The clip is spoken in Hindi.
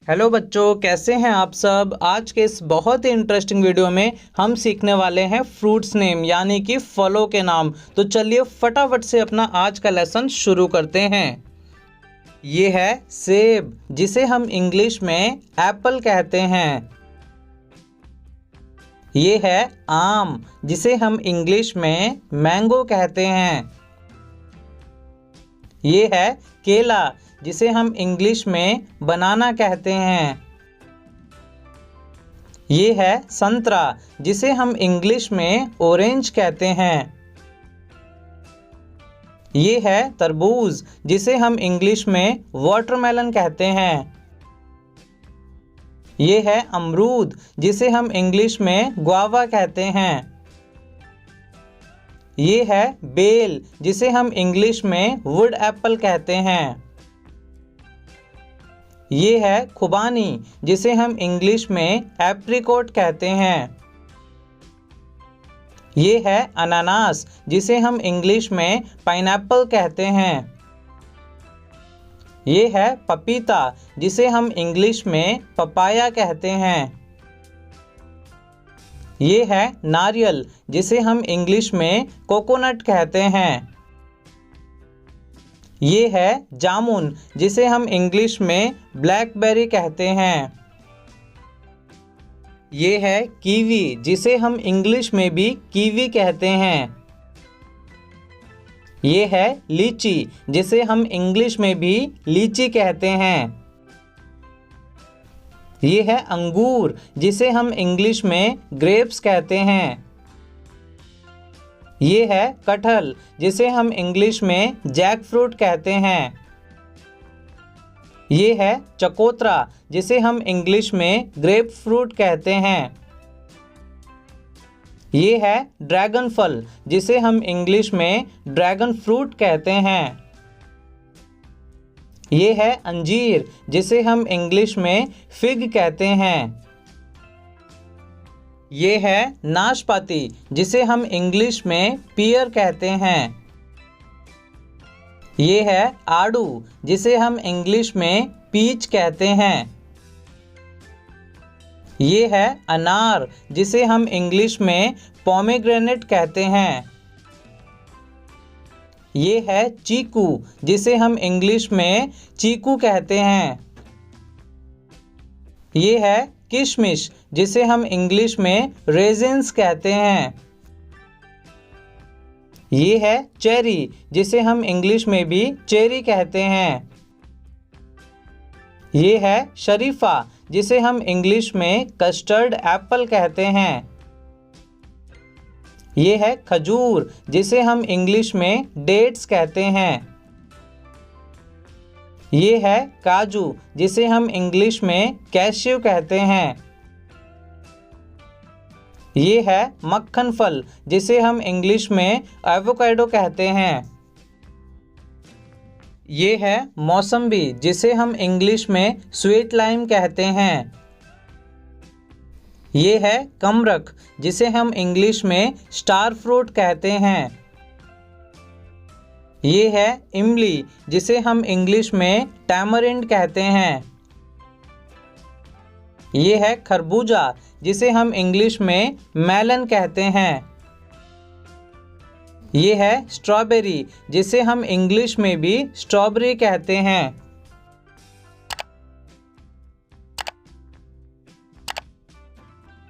हेलो बच्चों, कैसे हैं आप सब। आज के इस बहुत ही इंटरेस्टिंग वीडियो में हम सीखने वाले हैं फ्रूट्स नेम यानी कि फलों के नाम। तो चलिए फटाफट से अपना आज का लेसन शुरू करते हैं। ये है सेब, जिसे हम इंग्लिश में एप्पल कहते हैं। ये है आम, जिसे हम इंग्लिश में मैंगो कहते हैं। ये है केला, जिसे हम इंग्लिश में बनाना कहते हैं। ये है संतरा, जिसे हम इंग्लिश में ऑरेंज कहते हैं। ये है तरबूज, जिसे हम इंग्लिश में वाटरमेलन कहते हैं। ये है अमरूद, जिसे हम इंग्लिश में गुआवा कहते हैं। ये है बेल, जिसे हम इंग्लिश में वुड एप्पल कहते हैं। ये है खुबानी, जिसे हम इंग्लिश में एप्रिकॉट कहते हैं। ये है अनानास, जिसे हम इंग्लिश में पाइनएप्पल कहते हैं। ये है पपीता, जिसे हम इंग्लिश में पपाया कहते हैं। ये है नारियल, जिसे हम इंग्लिश में कोकोनट कहते हैं। ये है जामुन, जिसे हम इंग्लिश में ब्लैकबेरी कहते हैं। ये है कीवी, जिसे हम इंग्लिश में भी कीवी कहते हैं। ये है लीची, जिसे हम इंग्लिश में भी लीची कहते हैं। ये है अंगूर, जिसे हम इंग्लिश में ग्रेप्स कहते हैं। ये है कटहल, जिसे हम इंग्लिश में जैक फ्रूट कहते हैं। ये है चकोतरा, जिसे हम इंग्लिश में ग्रेप फ्रूट कहते हैं। ये है ड्रैगन फल, जिसे हम इंग्लिश में ड्रैगन फ्रूट कहते हैं। ये है अंजीर, जिसे हम इंग्लिश में फिग कहते हैं। ये है नाशपाती, जिसे हम इंग्लिश में पियर कहते हैं। ये है आड़ू, जिसे हम इंग्लिश में पीच कहते हैं। ये है अनार, जिसे हम इंग्लिश में पोमेग्रेनेट कहते हैं। ये है चीकू, जिसे हम इंग्लिश में चीकू कहते हैं। ये है किशमिश, जिसे हम इंग्लिश में रेजिन्स कहते हैं। ये है चेरी, जिसे हम इंग्लिश में भी चेरी कहते हैं। ये है शरीफा, जिसे हम इंग्लिश में कस्टर्ड एप्पल कहते हैं। ये है खजूर, जिसे हम इंग्लिश में डेट्स कहते हैं। ये है काजू, जिसे हम इंग्लिश में कैश्यू कहते हैं। ये है मक्खन फल, जिसे हम इंग्लिश में एवोकाडो कहते हैं। ये है मौसम्बी, जिसे हम इंग्लिश में स्वीट लाइम कहते हैं। ये है कमरख, जिसे हम इंग्लिश में स्टार फ्रूट कहते हैं। ये है इमली, जिसे हम इंग्लिश में टैमरिंड कहते हैं। ये है खरबूजा, जिसे हम इंग्लिश में मेलन कहते हैं। ये है स्ट्रॉबेरी, जिसे हम इंग्लिश में भी स्ट्रॉबेरी कहते हैं।